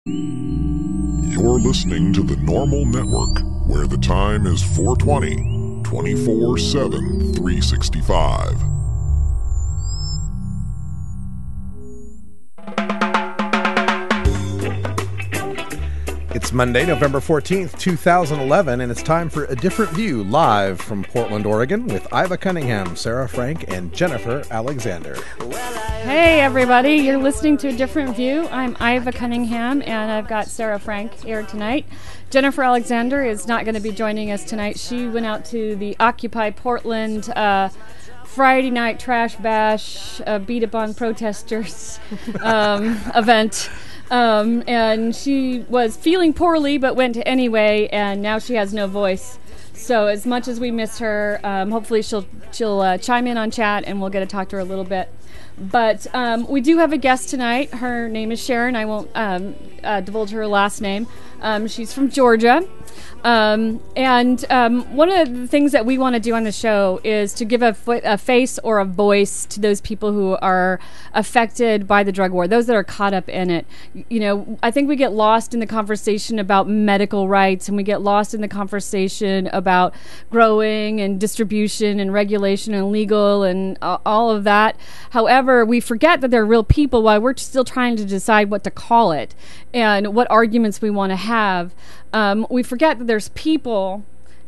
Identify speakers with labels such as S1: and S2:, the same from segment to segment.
S1: You're listening to the Normal Network, where the time is 4:20, 24/7, 365.
S2: It's Monday, November 14th, 2011, and it's time for A Different View, live from Portland, Oregon, with Iva Cunningham, Sarah Frank, and Jennifer Alexander.
S3: Hey, everybody. You're listening to A Different View. I'm Iva Cunningham, and I've got Sarah Frank here tonight. Jennifer Alexander is not going to be joining us tonight. She went out to the Occupy Portland Friday night trash bash, beat up on protesters event. And she was feeling poorly, but went anyway, and now she has no voice. So as much as we miss her, hopefully she'll chime in on chat, and we'll get to talk to her a little bit. But we do have a guest tonight. Her name is Sharon. I won't divulge her last name. She's from Georgia. And one of the things that we want to do on the show is to give a face or a voice to those people who are affected by the drug war, those that are caught up in it. You know, I think we get lost in the conversation about medical rights, and we get lost in the conversation about growing and distribution and regulation and legal and all of that. However, we forget that they're real people while we're still trying to decide what to call it and what arguments we want to have. We forget that there's people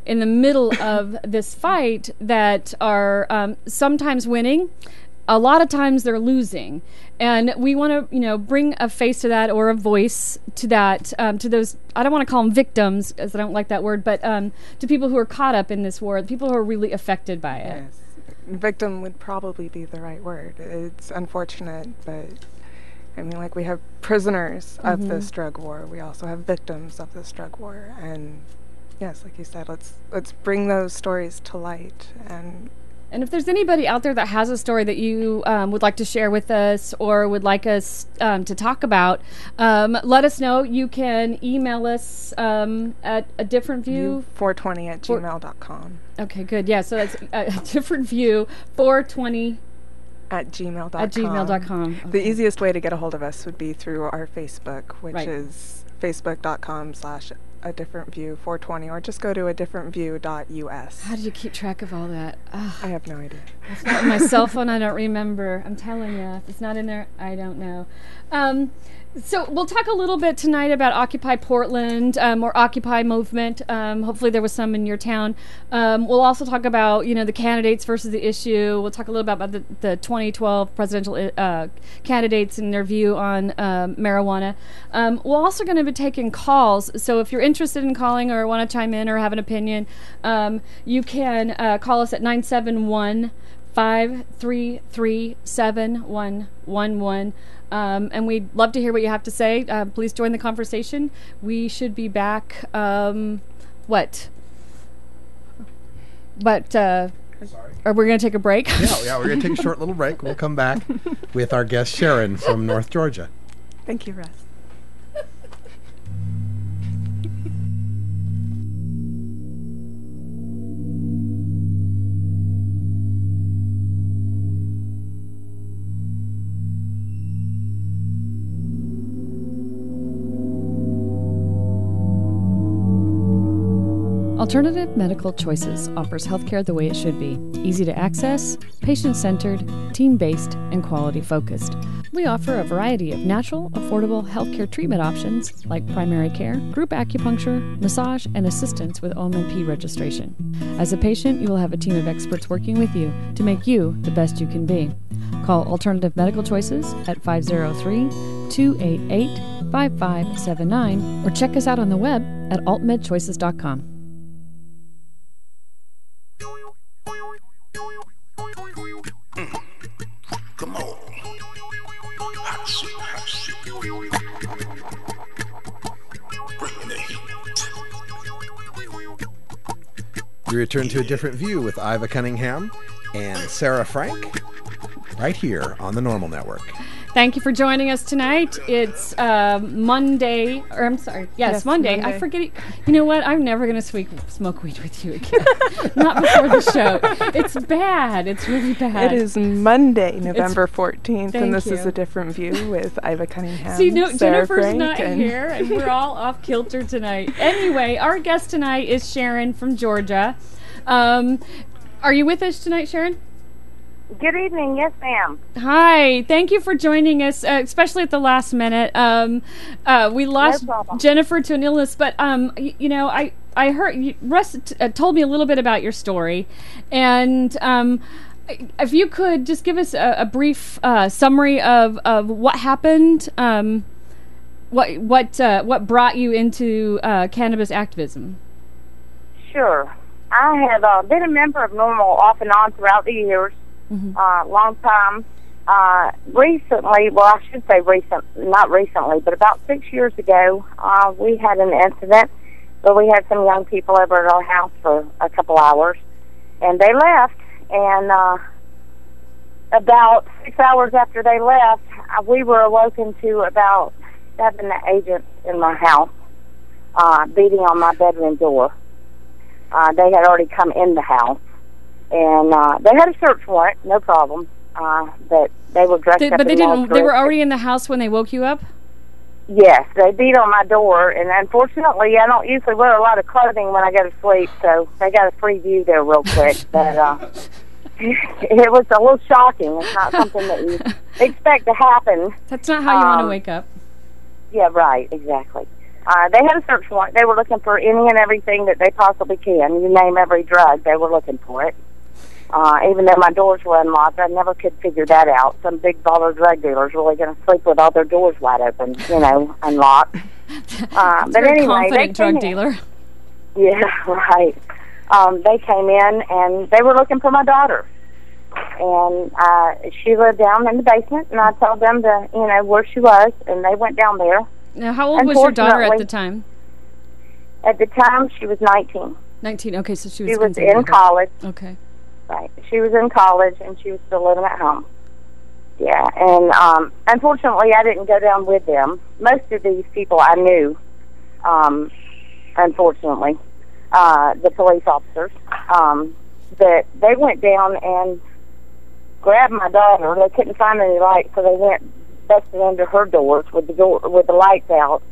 S3: in the middle of this fight that are sometimes winning. A lot of times they're losing. And we want to, bring a face to that or a voice to that, to those, I don't want to call them victims, as I don't like that word, but to people who are caught up in this war, people who are really affected by it.
S4: Yes. Victim would probably be the right word. It's unfortunate, but I mean, like, we have prisoners of this drug war. We also have victims of this drug war. And yes, like you said, let's bring those stories to light. And
S3: if there's anybody out there that has a story that you would like to share with us or would like us to talk about, let us know. You can email us at a different view
S4: 420 at gmail.com.
S3: Okay, good. Yeah, so that's a different view 420
S4: at gmail.com.
S3: At gmail.com. Okay.
S4: The easiest way to get a hold of us would be through our Facebook, which is facebook.com/a-different-view420, or just go to a-different-view.us.
S3: How do you keep track of all that? Ugh.
S4: I have no idea.
S3: It's not on my cell phone. I don't remember. I'm telling you, if it's not in there, I don't know. So we'll talk a little bit tonight about Occupy Portland or Occupy movement. Hopefully there was some in your town. We'll also talk about, the candidates versus the issue. We'll talk a little bit about the 2012 presidential candidates and their view on marijuana. We're also going to be taking calls. So if you're interested in calling or want to chime in or have an opinion, you can call us at 971-533-7111. And we'd love to hear what you have to say. Please join the conversation. We should be back, what? But, are we going to take a break?
S2: Yeah, we're going to take a short little break. We'll come back with our guest, Sharon, from North Georgia.
S4: Thank you, Russ.
S3: Alternative Medical Choices offers healthcare the way it should be. Easy to access, patient-centered, team-based, and quality-focused. We offer a variety of natural, affordable healthcare treatment options like primary care, group acupuncture, massage, and assistance with OMP registration. As a patient, you will have a team of experts working with you to make you the best you can be. Call Alternative Medical Choices at 503-288-5579 or check us out on the web at altmedchoices.com.
S1: Come on. Hot shit, hot shit. Bringing the heat.
S2: We return to A Different View with Iva Cunningham and Sarah Frank right here on the Normal Network.
S3: Thank you for joining us tonight. It's Monday, or I'm sorry, yes, Monday. I forget it. You know what? I'm never going to smoke weed with you again. Not before the show. It's bad. It's really bad.
S4: It is Monday, November 14th, and this
S3: you.
S4: is A Different View with Iva Cunningham.
S3: See,
S4: Sarah
S3: Jennifer's
S4: Frank,
S3: not here, and we're all off kilter tonight. Anyway, our guest tonight is Sharon from Georgia. Are you with us tonight, Sharon?
S5: Good evening. Yes, ma'am.
S3: Hi. Thank you for joining us, especially at the last minute. We lost Jennifer to an illness, but I heard Russ told me a little bit about your story, and if you could just give us a brief summary of what happened, what brought you into cannabis activism.
S5: Sure. I have been a member of Normal off and on throughout the years. Long time. Recently, well, I should say not recently, but about 6 years ago, we had an incident where we had some young people over at our house for a couple hours, and they left, and about 6 hours after they left, we were awoken to about 7 agents in my house beating on my bedroom door. They had already come in the house. And they had a search warrant, no problem. But they were dressed up.
S3: But they didn't. They were already in the house when they woke you up.
S5: Yes, they beat on my door, and unfortunately, I don't usually wear a lot of clothing when I go to sleep, so they got a free view there real quick. But it was a little shocking. It's not something that you expect to happen.
S3: That's not how you want to wake up.
S5: Yeah, right. Exactly. They had a search warrant. They were looking for any and everything that they possibly can. You name every drug, they were looking for it. Even though my doors were unlocked, I never could figure that out. Some big baller drug dealer's really going to sleep with all their doors wide open, unlocked. But anyway,
S3: confident drug dealer.
S5: Yeah, right. They came in and they were looking for my daughter, and she lived down in the basement. And I told them to, where she was, and they went down there.
S3: Now, how old was your daughter at the time?
S5: At the time, she was 19.
S3: 19. Okay, so she
S5: was in college.
S3: Okay.
S5: Right. She was in college, and she was still living at home. Yeah, and unfortunately, I didn't go down with them. Most of these people I knew, unfortunately, the police officers, that they went down and grabbed my daughter. They couldn't find any light, so they went busted under her doors with the lights out,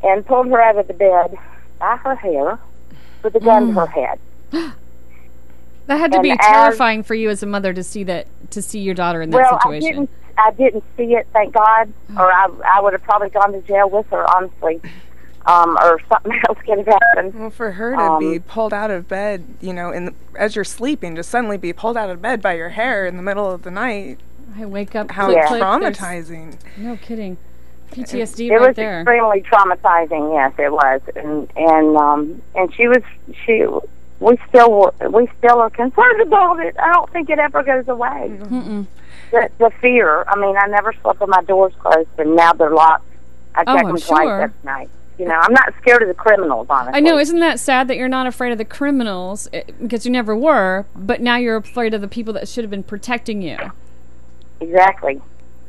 S5: and pulled her out of the bed by her hair with a gun to her head.
S3: That had to be terrifying for you as a mother to see your daughter in that situation.
S5: I didn't see it, thank God, or I would have probably gone to jail with her, honestly, or something else could have happened.
S4: Well, for her to be pulled out of bed, as you're sleeping, to suddenly be pulled out of bed by your hair in the middle of the night.
S3: I wake up.
S4: How traumatizing!
S3: No kidding. PTSD
S5: it
S3: right there.
S5: It was extremely traumatizing. Yes, it was, and we still are concerned about it. I don't think it ever goes away.
S3: Mm-mm.
S5: The fear. I mean, I never slept with my doors closed, and now they're locked. I check them twice every night. I'm not scared of the criminals, honestly.
S3: I know. Isn't that sad that you're not afraid of the criminals, because you never were, but now you're afraid of the people that should have been protecting you?
S5: Exactly.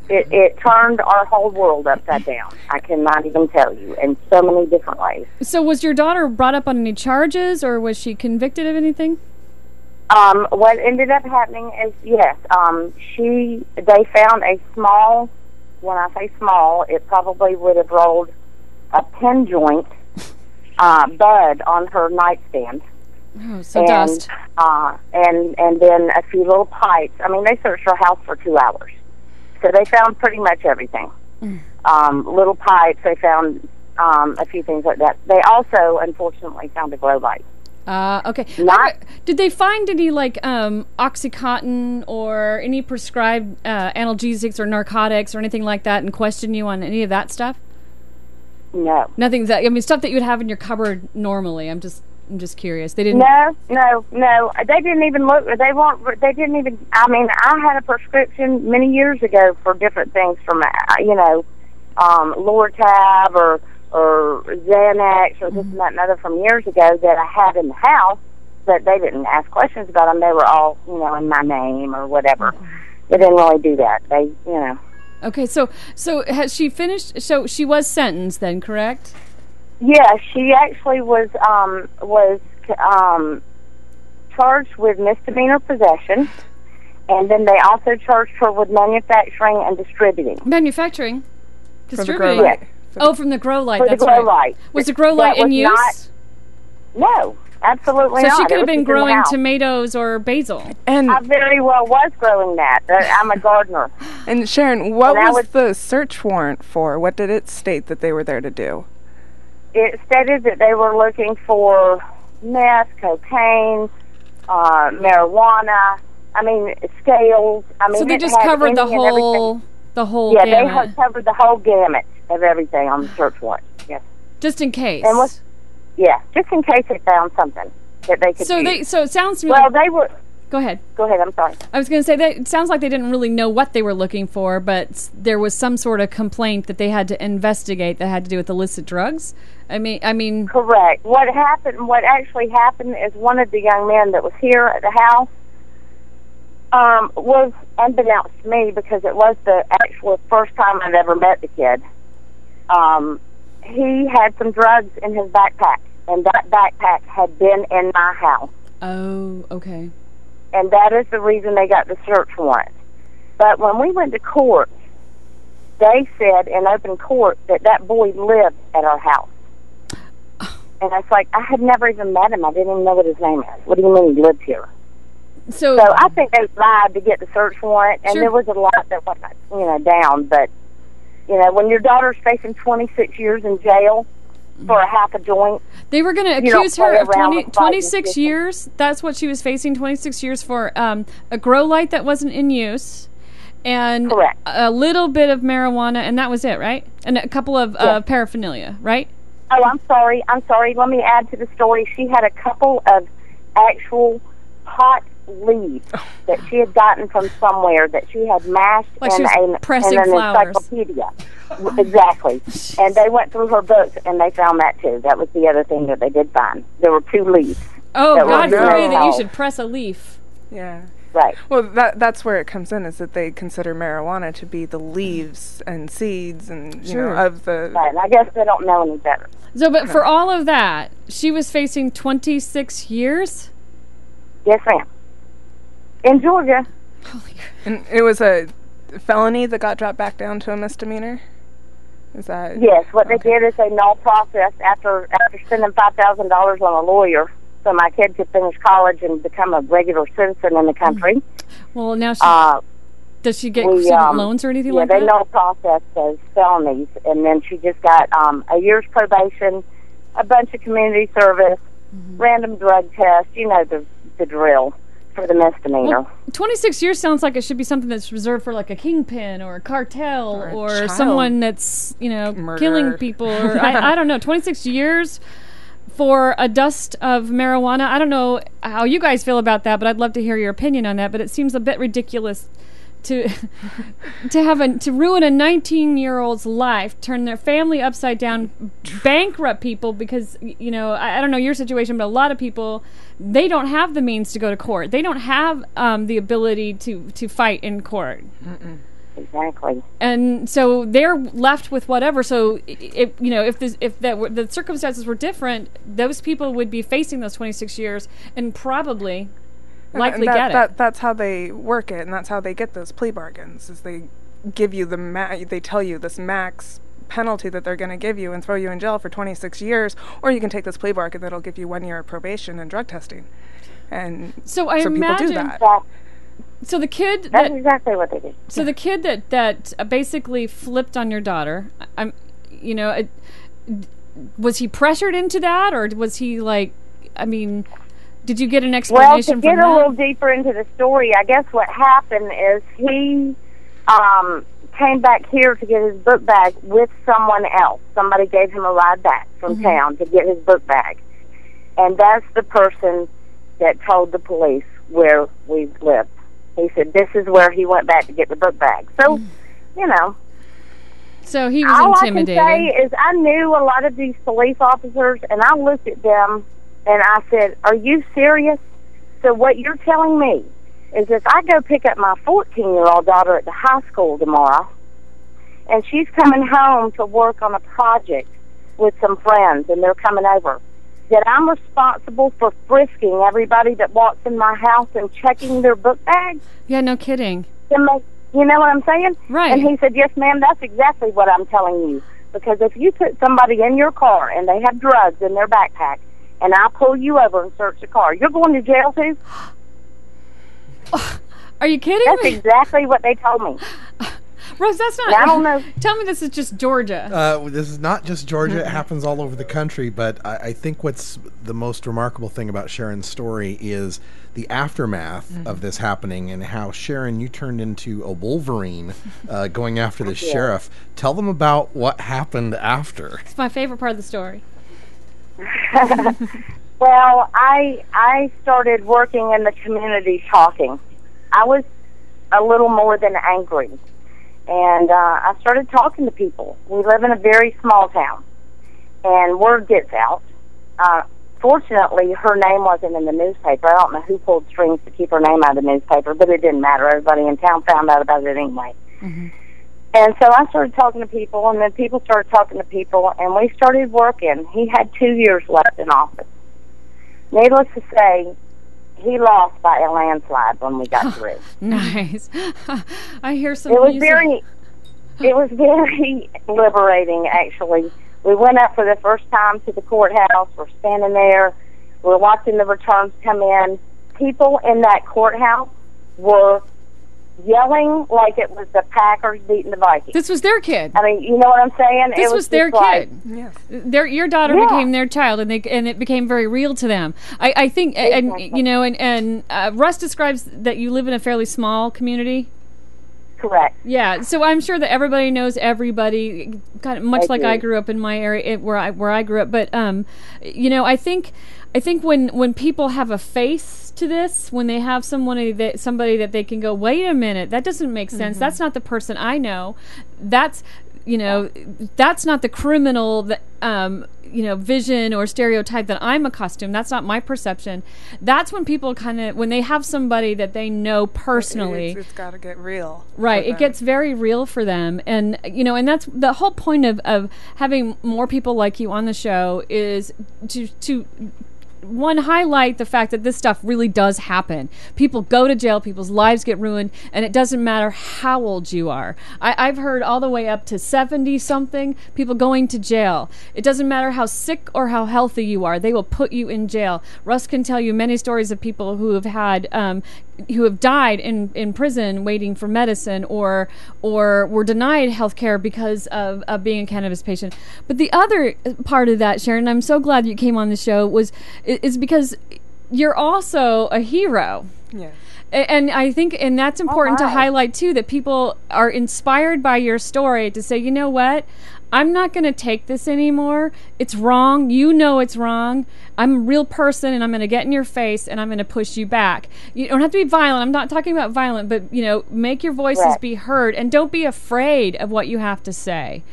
S5: It turned our whole world upside down. I cannot even tell you, in so many different ways.
S3: So was your daughter brought up on any charges, or was she convicted of anything?
S5: What ended up happening is, yes, they found a small, when I say small, it probably would have rolled a pin joint bud on her nightstand.
S3: Oh, so dust.
S5: And then a few little pipes. I mean, they searched her house for 2 hours. So they found pretty much everything. Little pipes, they found a few things like that. They also, unfortunately, found a glow light.
S3: Okay. Did they find any, Oxycontin or any prescribed analgesics or narcotics or anything like that and question you on any of that stuff?
S5: No.
S3: Nothing stuff that you would have in your cupboard normally. I'm just curious. They didn't.
S5: No. They didn't even look. They didn't even. I mean, I had a prescription many years ago for different things from, Lortab or Xanax or this and that and other from years ago that I had in the house. But they didn't ask questions about them. They were all, in my name or whatever. They didn't really do that.
S3: Okay, so has she finished? So she was sentenced then, correct?
S5: Yeah, she actually was charged with misdemeanor possession, and then they also charged her with manufacturing and distributing.
S3: Manufacturing? Distributing?
S4: Grow light.
S5: Yes.
S3: From the grow light,
S5: For
S3: that's
S5: the grow
S3: right.
S5: light.
S3: Was the grow light in use?
S5: No, absolutely
S3: So
S5: not.
S3: she could have
S5: It was
S3: been
S5: just in the
S3: growing
S5: house.
S3: tomatoes or basil.
S4: And
S5: I very well was growing that. I'm a gardener.
S4: and Sharon, what
S5: And I
S4: was the search warrant for? What did it state that they were there to do?
S5: It stated that they were looking for meth, cocaine, marijuana. I mean, scales. I mean,
S3: So they
S5: it
S3: just
S5: had
S3: covered the
S5: any and everything.
S3: whole
S5: Yeah,
S3: gamut.
S5: they had covered the whole gamut of everything on the search warrant. Yes.
S3: Just in case.
S5: And yeah, just in case they found something that they could use.
S3: So it sounds to me
S5: Well,
S3: like,
S5: they were...
S3: go ahead.
S5: Go ahead, I'm sorry.
S3: I was going to say that it sounds like they didn't really know what they were looking for, but there was some sort of complaint that they had to investigate that had to do with illicit drugs. I mean.
S5: Correct. What actually happened is one of the young men that was here at the house was unbeknownst to me, because it was the actual first time I'd ever met the kid. He had some drugs in his backpack, and that backpack had been in my house.
S3: Oh, okay.
S5: And that is the reason they got the search warrant. But when we went to court, they said in open court that boy lived at our house. And it's like, I had never even met him. I didn't even know what his name is. What do you mean he lived here?
S3: So
S5: I think they lied to get the search warrant, and
S3: Sure.
S5: there was a lot that went, down. But, when your daughter's facing 26 years in jail for a half a joint.
S3: they were going to
S5: You don't
S3: accuse her
S5: play
S3: of
S5: around with
S3: 26
S5: fighting
S3: years. That's what she was facing, 26 years for a grow light that wasn't in use. And
S5: Correct.
S3: a little bit of marijuana, and that was it, right? And a couple of paraphernalia, right?
S5: Oh, I'm sorry. Let me add to the story. She had a couple of actual pot leaves that she had gotten from somewhere that she had mashed
S3: Like she was pressing
S5: in an
S3: flowers.
S5: encyclopedia. Exactly. And they went through her books, and they found that, too. That was the other thing that they did find. There were 2 leaves.
S3: Oh,
S5: that were
S3: God
S5: in her
S3: forbid that you
S5: house.
S3: should press a leaf.
S4: Yeah.
S5: Right.
S4: Well, that's where it comes in, is that they consider marijuana to be the leaves and seeds and
S3: Sure.
S4: of the.
S5: Right. And I guess they don't know any better.
S3: So, but for all of that, she was facing 26 years?
S5: Yes, ma'am. In Georgia.
S4: And it was a felony that got dropped back down to a misdemeanor. Is that?
S5: Yes. What they did is they null processed after spending $5,000 on a lawyer, so my kid could finish college and become a regular citizen in the country.
S3: Well, now she, does she get
S5: we,
S3: student loans or anything like
S5: they
S3: that?
S5: null processed those felonies, and then she just got a year's probation, a bunch of community service, random drug tests, the drill for the misdemeanor.
S3: Well, 26 years sounds like it should be something that's reserved for like a kingpin or a cartel
S4: Or a
S3: or
S4: child
S3: someone that's,
S4: murderer.
S3: killing people. Or I don't know, 26 years for a dust of marijuana. I don't know how you guys feel about that, but I'd love to hear your opinion on that. But it seems a bit ridiculous to to ruin a 19-year-old's life, turn their family upside down, bankrupt people because, I don't know your situation, but a lot of people, they don't have the means to go to court. They don't have the ability to fight in court.
S5: Exactly.
S3: And so they're left with whatever. So if the circumstances were different, those people would be facing those 26 years and probably likely get it.
S4: That's how they work it, and that's how they get those plea bargains. Is they give you they tell you this max penalty that they're going to give you and throw you in jail for 26 years, or you can take this plea bargain that'll give you 1 year of probation and drug testing. And
S3: so I
S4: people
S3: imagine
S4: do that.
S3: So the kid
S5: That's exactly what they did.
S3: So the kid that basically flipped on your daughter, was he pressured into that, or was he did you get an explanation
S5: Well, to get
S3: from that?
S5: a little deeper into the story, I guess what happened is he came back here to get his book bag with someone else. Somebody gave him a ride back from town to get his book bag. And that's the person that told the police where we lived. He said this is where he went back to get the book bag. So,
S3: So he was
S5: all
S3: intimidated.
S5: I can say is I knew a lot of these police officers, and I looked at them, and I said, are you serious? So what you're telling me is if I go pick up my 14-year-old daughter at the high school tomorrow, and she's coming home to work on a project with some friends, and they're coming over, that I'm responsible for frisking everybody that walks in my house and checking their book bags?
S3: Yeah, no kidding.
S5: To make, you know what I'm saying?
S3: Right.
S5: And he said, yes, ma'am, that's exactly what I'm telling you. Because if you put somebody in your car and they have drugs in their backpack, and I pull you over and search the car, you're going to jail too?
S3: Are you kidding
S5: That's
S3: me?
S5: exactly what they told me.
S3: Rose, that's not...
S5: Now, I don't know.
S3: Tell me this is just Georgia.
S2: This is not just Georgia. It happens all over the country. But I think what's the most remarkable thing about Sharon's story is the aftermath of this happening and how, Sharon, you turned into a Wolverine going after the sheriff. Tell them about what happened after.
S3: It's my favorite part of the story.
S5: Well, I started working in the community talking. I was a little more than angry. And I started talking to people. We live in a very small town, and word gets out. Fortunately, her name wasn't in the newspaper. I don't know who pulled strings to keep her name out of the newspaper, but it didn't matter. Everybody in town found out about it anyway. Mm-hmm. And so I started talking to people, and then people started talking to people, and we started working. He had 2 years left in office. Needless to say, he lost by a landslide when we got through.
S3: Nice. I hear some
S5: It was
S3: music.
S5: very liberating, actually. We went up for the first time to the courthouse. We're standing there. We're watching the returns come in. People in that courthouse were yelling like it was the Packers beating the Vikings.
S3: This was their kid.
S5: I mean, you know what I'm saying?
S3: This was their
S5: like,
S3: kid.
S4: Yes.
S3: Your daughter became their child, and it became very real to them. I think,
S5: Exactly.
S3: and you know, and Russ describes that you live in a fairly small community.
S5: Correct.
S3: Yeah, so I'm sure that everybody knows everybody, kind of much like I grew up in my area where I grew up. But you know, I think when people have a face to this, when they have somebody that they can go, wait a minute, that doesn't make sense. That's not the person I know. That's, you know, that's not the criminal that you know, vision or stereotype that I'm accustomed. That's not my perception. That's when people when they have somebody that they know personally.
S4: It's got to get real.
S3: Right. It gets very real for them. And, you know, and that's the whole point of having more people like you on the show is to one, highlight the fact that this stuff really does happen. People go to jail, people's lives get ruined, and it doesn't matter how old you are. I've heard all the way up to 70-something people going to jail. It doesn't matter how sick or how healthy you are. They will put you in jail. Russ can tell you many stories of people who have had who have died in prison waiting for medicine or were denied health care because of being a cannabis patient. But the other part of that, Sharon, I'm so glad you came on the show, is because you're also a hero.
S4: Yes.
S3: And I think, and that's important to highlight too, that people are inspired by your story to say, you know what, I'm not going to take this anymore. It's wrong. You know it's wrong. I'm a real person, and I'm going to get in your face, and I'm going to push you back. You don't have to be violent. I'm not talking about violent, but, you know, make your voices be heard, and don't be afraid of what you have to say.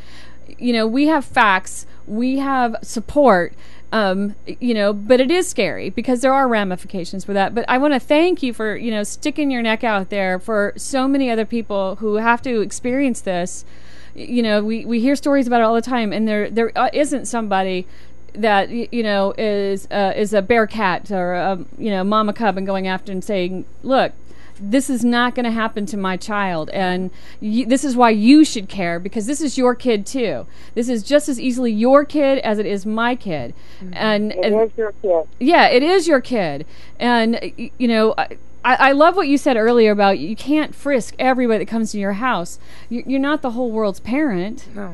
S3: You know, we have facts. We have support. You know, but it is scary because there are ramifications for that. But I want to thank you for, you know, sticking your neck out there for so many other people who have to experience this. You know, we hear stories about it all the time, and there isn't somebody that, you know, is a bear cat or a, you know, mama cub and going after and saying, look, this is not going to happen to my child, and this is why you should care, because this is your kid too. This is just as easily your kid as it is my kid. Mm-hmm. And
S5: it is your kid.
S3: Yeah, it is your kid. And, you know, I love what you said earlier about you can't frisk everybody that comes to your house. You're not the whole world's parent.
S4: No.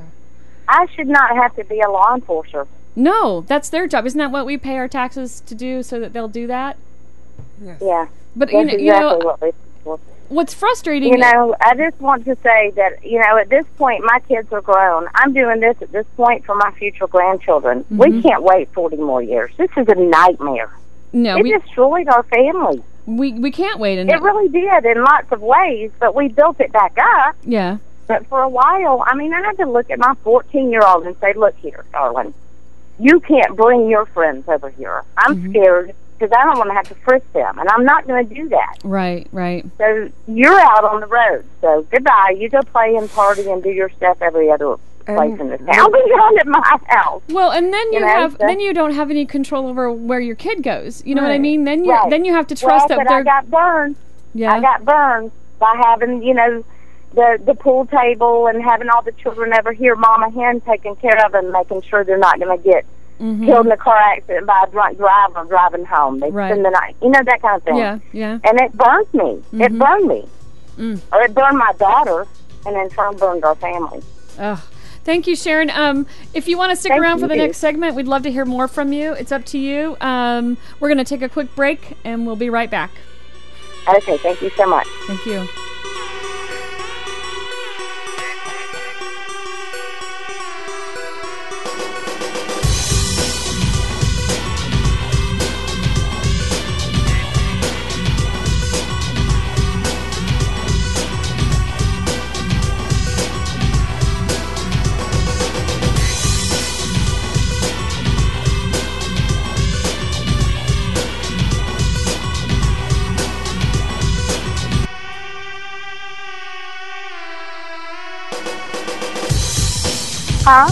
S5: I should not have to be a law enforcer.
S3: No, that's their job. Isn't that what we pay our taxes to do, so that they'll do that?
S4: Yes.
S5: Yeah.
S3: But
S5: that's
S3: you know
S5: what we do.
S3: What's frustrating,
S5: you know, I just want to say that, you know, at this point, my kids are grown. I'm doing this at this point for my future grandchildren. Mm-hmm. We can't wait 40 more years. This is a nightmare.
S3: No,
S5: it destroyed our family.
S3: We can't wait.
S5: It really did in lots of ways, but we built it back up.
S3: Yeah.
S5: But for a while, I mean, I had to look at my 14-year-old and say, look here, darling, you can't bring your friends over here. I'm scared because I don't want to have to frisk them, and I'm not going to do that.
S3: Right, right.
S5: So you're out on the road. So goodbye. You go play and party and do your stuff every other place in the town, but not at my house.
S3: Well, and then then you don't have any control over where your kid goes. You know what I mean? Then you have to trust that they're.
S5: I got burned.
S3: Yeah.
S5: I got burned by having, the pool table and having all the children over here, Mama Hen taking care of and making sure they're not going to get killed in a car accident by a drunk driver driving home. They spend the night, that kind of thing.
S3: Yeah, yeah.
S5: And it burned me. It burned me. Or it burned my daughter, and in turn burned our family.
S3: Oh, thank you, Sharon. If you want to stick around for the next segment, we'd love to hear more from you. It's up to you. We're going to take a quick break, and we'll be right back.
S5: Okay, thank you so much.
S3: Thank you.
S5: Huh?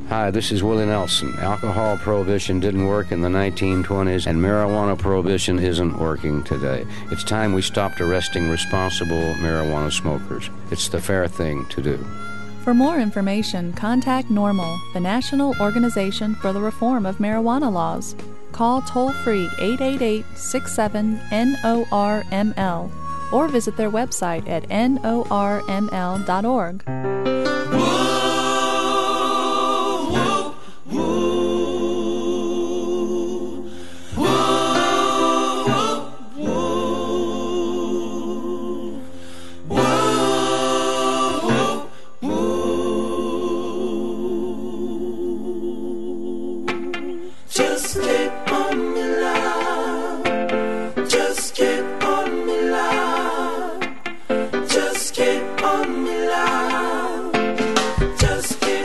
S6: Hi, this is Willie Nelson. Alcohol prohibition didn't work in the 1920s, and marijuana prohibition isn't working today. It's time we stopped arresting responsible marijuana smokers. It's the fair thing to do.
S7: For more information, contact NORML, the National Organization for the Reform of Marijuana Laws. Call toll-free 888-67-NORML or visit their website at norml.org.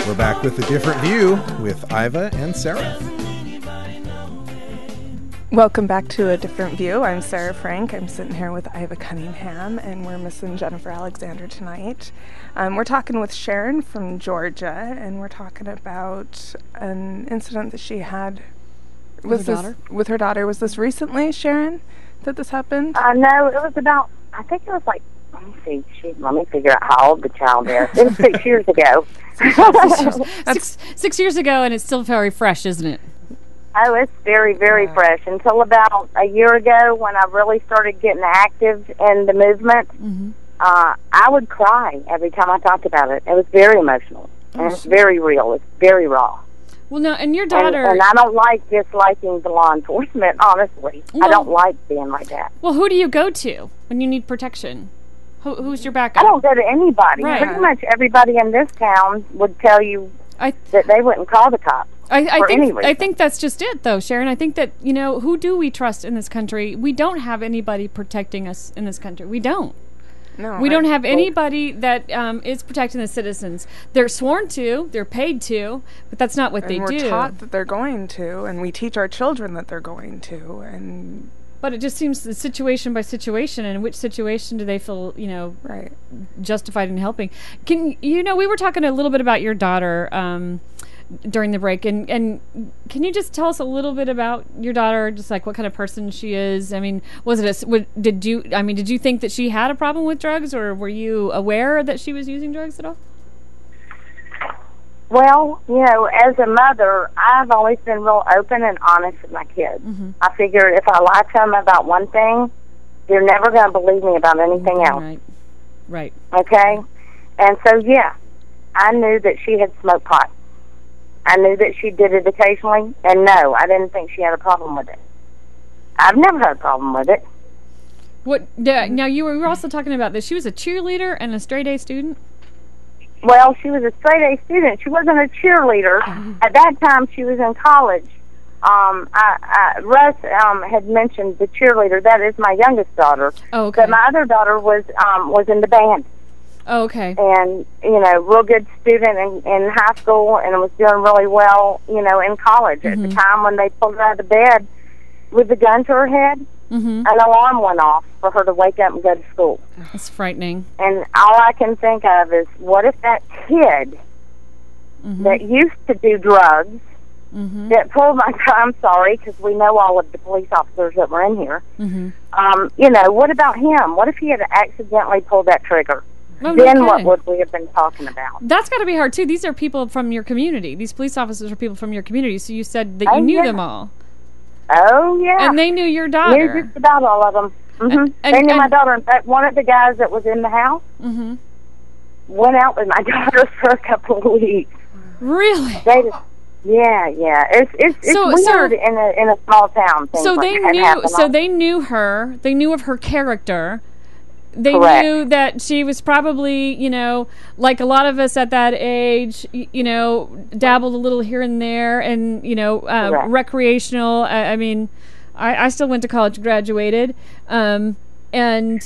S2: We're back with A Different View with Iva and Sarah.
S4: Welcome back to A Different View. I'm Sarah Frank. I'm sitting here with Iva Cunningham, and we're missing Jennifer Alexander tonight. We're talking with Sharon from Georgia, and we're talking about an incident that she had with her daughter. Was this recently, Sharon, that this happened?
S5: No, it was about, I think it was like, let me figure out how old the child is. It was 6 years ago.
S3: 6 years ago, and it's still very fresh, isn't it?
S5: Oh, it's very, very fresh. Until about a year ago, when I really started getting active in the movement, I would cry every time I talked about it. It was very emotional, and it's very real. It's very raw.
S3: Well, no, and your daughter...
S5: And I don't like disliking the law enforcement, honestly. I don't like being like that.
S3: Well, who do you go to when you need protection? Who's your backup?
S5: I don't go to anybody.
S3: Right.
S5: Pretty much everybody in this town would tell you that they wouldn't call the cops.
S3: I think that's just it, though, Sharon. I think that, who do we trust in this country? We don't have anybody protecting us in this country. We don't.
S4: No,
S3: we don't have anybody that is protecting the citizens. They're sworn to, they're paid to, but that's not what they do.
S4: And we're taught that they're going to, and we teach our children that they're going to,
S3: But it just seems the situation by situation, and which situation do they feel,
S4: right,
S3: justified in helping? We were talking a little bit about your daughter during the break, and can you just tell us a little bit about your daughter, just like what kind of person she is? I mean, did you think that she had a problem with drugs, or were you aware that she was using drugs at all?
S5: Well, as a mother, I've always been real open and honest with my kids. Mm-hmm. I figured if I lie to them about one thing, they're never going to believe me about anything else.
S3: Right.
S5: Okay? And so, yeah, I knew that she had smoked pot. I knew that she did it occasionally, and no, I didn't think she had a problem with it. I've never had a problem with it.
S3: Now, we were also talking about this. She was a cheerleader and a straight-A student?
S5: Well, she was a straight-A student. She wasn't a cheerleader. At that time, she was in college. Russ had mentioned the cheerleader. That is my youngest daughter.
S3: Oh, okay.
S5: But my other daughter was in the band.
S3: Oh, okay.
S5: And, real good student in high school, and was doing really well, in college. At the time when they pulled her out of the bed with the gun to her head, an alarm went off for her to wake up and go to school.
S3: That's frightening.
S5: And all I can think of is, what if that kid that used to do drugs, that pulled my gun, I'm sorry, because we know all of the police officers that were in here, what about him? What if he had accidentally pulled that trigger? Then what would we have been talking about?
S3: That's got to be hard, too. These are people from your community. These police officers are people from your community, so you said that you knew them all.
S5: Oh, yeah.
S3: And they knew your daughter.
S5: Knew just about all of them. They knew my daughter. In fact, one of the guys that was in the house went out with my daughter for a couple of weeks.
S3: Really?
S5: Yeah. It's weird in a small town.
S3: So they knew her. They knew of her character. They
S5: Correct.
S3: knew that she was probably, like a lot of us at that age, dabbled a little here and there, and recreational. I still went to college, graduated, and they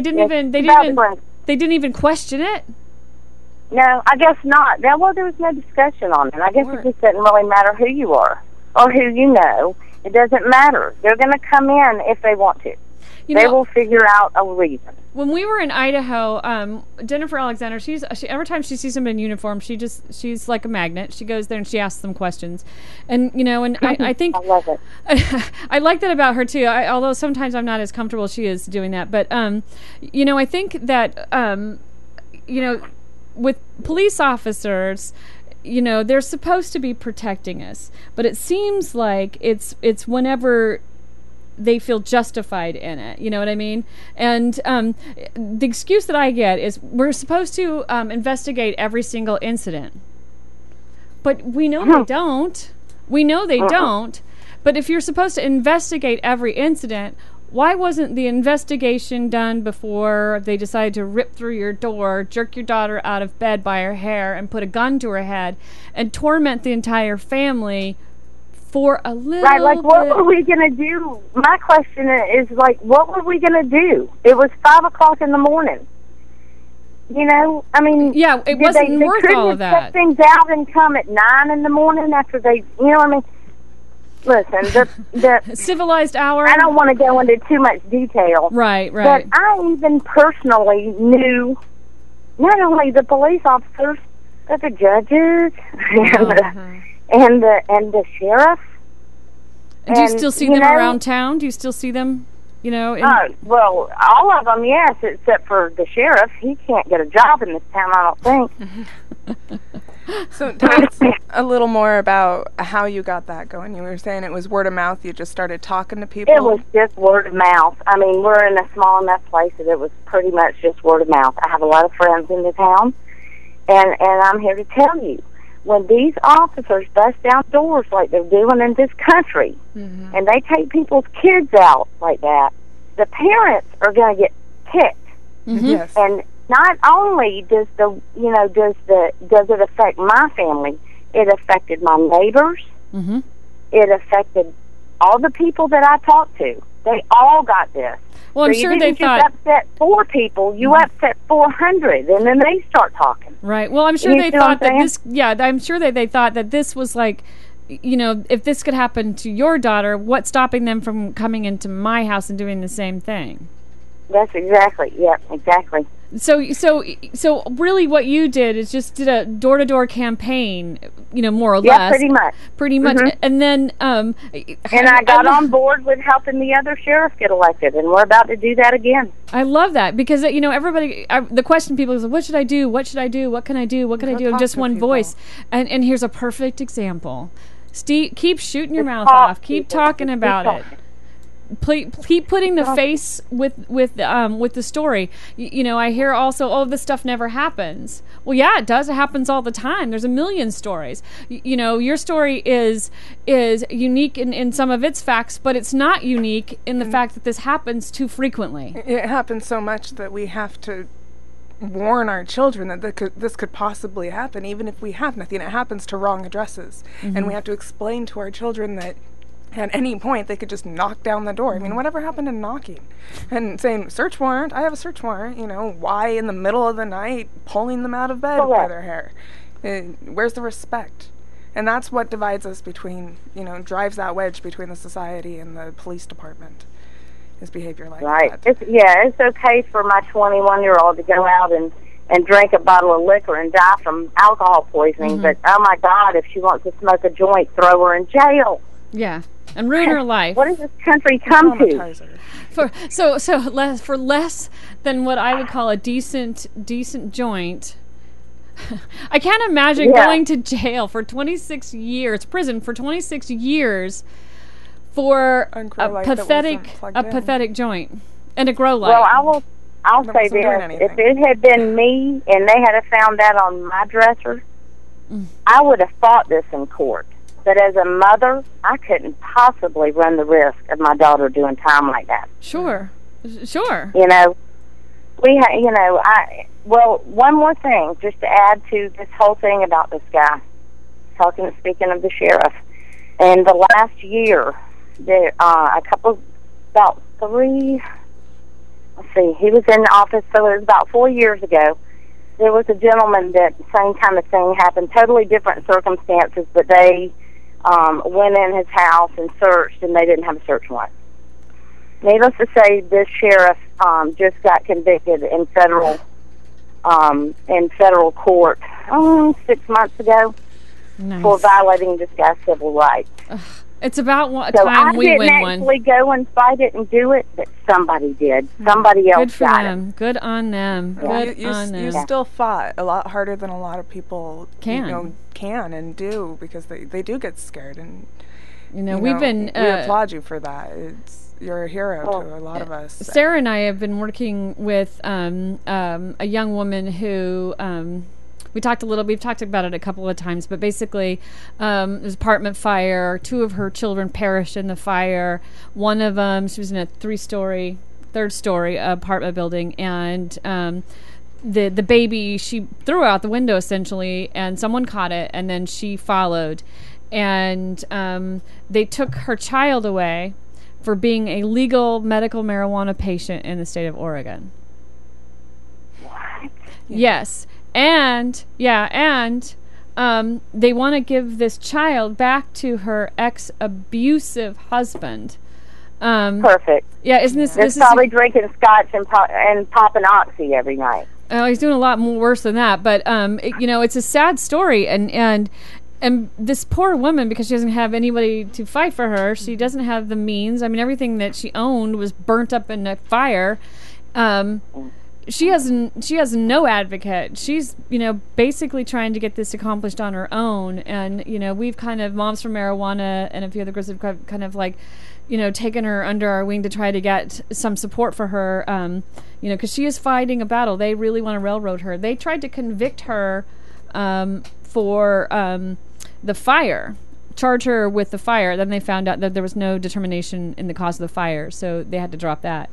S3: didn't even question it.
S5: No, I guess not. There was no discussion on it. I guess it just doesn't really matter who you are or who you know. It doesn't matter. They're going to come in if they want to. They will figure out a reason.
S3: When we were in Idaho, Jennifer Alexander, she every time she sees them in uniform, she's like a magnet. She goes there and she asks them questions, and I think
S5: I love it.
S3: I like that about her too. Although sometimes I'm not as comfortable as she is doing that, but I think that with police officers, they're supposed to be protecting us, but it seems like it's whenever they feel justified in it. You know what I mean? And the excuse that I get is we're supposed to investigate every single incident. But we know they don't. We know they don't. But if you're supposed to investigate every incident, why wasn't the investigation done before they decided to rip through your door, jerk your daughter out of bed by her hair, and put a gun to her head, and torment the entire family for a little
S5: Right, like, what were we going to do? My question is, like, what were we going to do? It was 5 o'clock in the morning.
S3: Yeah, it wasn't worth all of that.
S5: They couldn't set things out and come at 9 in the morning after they, Listen, the
S3: civilized hour.
S5: I don't want to go into too much detail.
S3: Right.
S5: But I even personally knew not only the police officers, but the judges and the sheriff.
S3: Do you still see them around town? Do you still see them?
S5: Well, all of them, yes, except for the sheriff. He can't get a job in this town, I don't think.
S4: So tell us a little more about how you got that going. You were saying it was word of mouth. You just started talking to people.
S5: It was just word of mouth. We're in a small enough place that it was pretty much just word of mouth. I have a lot of friends in the town, and I'm here to tell you, when these officers bust down doors like they're doing in this country, and they take people's kids out like that, the parents are going to get kicked.
S3: Mm-hmm.
S4: Yes.
S5: And not only does it affect my family, it affected my neighbors.
S3: Mm-hmm.
S5: It affected all the people that I talked to. They all got this.
S3: Well, I'm
S5: so
S3: sure
S5: you
S3: they
S5: didn't
S3: thought.
S5: just upset 4 people, you upset 400, and then they start talking.
S3: Right. Well, I'm sure
S5: You
S3: they
S5: see what
S3: thought
S5: I'm
S3: that
S5: saying?
S3: this. Yeah, I'm sure that they thought that this was like, if this could happen to your daughter, what's stopping them from coming into my house and doing the same thing?
S5: That's exactly. Yeah, exactly.
S3: So really, what you did is just did a door-to-door campaign, more or
S5: Yeah,
S3: less.
S5: pretty much.
S3: Mm-hmm. And then,
S5: And I got on board with helping the other sheriff get elected, and we're about to do that again.
S3: I love that because everybody. The question people is, what should I do? What should I do? What can I do? What can I do?
S4: talk
S3: Just
S4: to
S3: one
S4: people.
S3: voice. And here's a perfect example. Steve, keep shooting your mouth
S5: talk,
S3: off. Keep
S5: people.
S3: talking
S5: Keep
S3: about it.
S5: talking.
S3: Keep putting the face with the story. I hear also, oh, this stuff never happens. Well, yeah, it does. It happens all the time. There's a million stories. Your story is unique in some of its facts, but it's not unique in the fact that this happens too frequently.
S4: It happens so much that we have to warn our children that this could possibly happen, even if we have nothing. It happens to wrong addresses. And we have to explain to our children that at any point they could just knock down the door. I mean, whatever happened to knocking and saying, search warrant, I have a search warrant, why in the middle of the night pulling them out of bed by their hair? Where's the respect? And that's what divides us between, drives that wedge between the society and the police department, is behavior like
S5: Right.
S4: that.
S5: It's okay for my 21-year-old to go out and drink a bottle of liquor and die from alcohol poisoning, but oh my God, if she wants to smoke a joint, throw her in jail.
S3: Yeah, and ruin her life.
S5: What does this country come to?
S4: Traumatizer.
S3: For less than what I would call a decent joint. I can't imagine going to jail for 26 years, prison for 26 years for a pathetic joint and a grow light.
S5: Well, I'll say
S4: wasn't doing
S5: this:
S4: anything.
S5: if it had been me and they had found that on my dresser, I would have fought this in court. But as a mother, I couldn't possibly run the risk of my daughter doing time like that.
S3: Sure.
S5: One more thing, just to add to this whole thing about this guy. Speaking of the sheriff, in the last year, he was in office, so it was about 4 years ago. There was a gentleman that same kind of thing happened, totally different circumstances, but they went in his house and searched, and they didn't have a search warrant. Needless to say, this sheriff just got convicted in federal court 6 months ago for violating this guy's civil rights.
S3: It's about
S5: So
S3: time
S5: I
S3: we
S5: didn't
S3: win
S5: actually
S3: one.
S5: go and fight it and do it, but somebody did. Somebody else
S3: Good for
S5: got
S3: them.
S5: it.
S3: Good on them. Good on them.
S4: You still fought a lot harder than a lot of people
S3: Can
S4: and do, because they do get scared, and
S3: we've been
S4: we applaud you for that. You're a hero to a lot of us.
S3: Sarah and I have been working with a young woman who we've talked about it a couple of times, but basically there's apartment fire. 2 of her children perished in the fire. One of them, she was in a third story apartment building, and the baby she threw out the window essentially, and someone caught it, and then she followed, and they took her child away for being a legal medical marijuana patient in the state of Oregon.
S5: What?
S3: Yes. And they want to give this child back to her ex-abusive husband.
S5: Perfect.
S3: Yeah, isn't this?
S5: He's probably drinking scotch and popping oxy every night.
S3: Oh, he's doing a lot more worse than that. But it's a sad story, and this poor woman, because she doesn't have anybody to fight for her, she doesn't have the means. I mean, everything that she owned was burnt up in a fire. She has no advocate. She's, basically trying to get this accomplished on her own. And, we've kind of, Moms for Marijuana and a few other groups have kind of like, taken her under our wing to try to get some support for her, because she is fighting a battle. They really want to railroad her. They tried to convict her for the fire, charge her with the fire. Then they found out that there was no determination in the cause of the fire, so they had to drop that.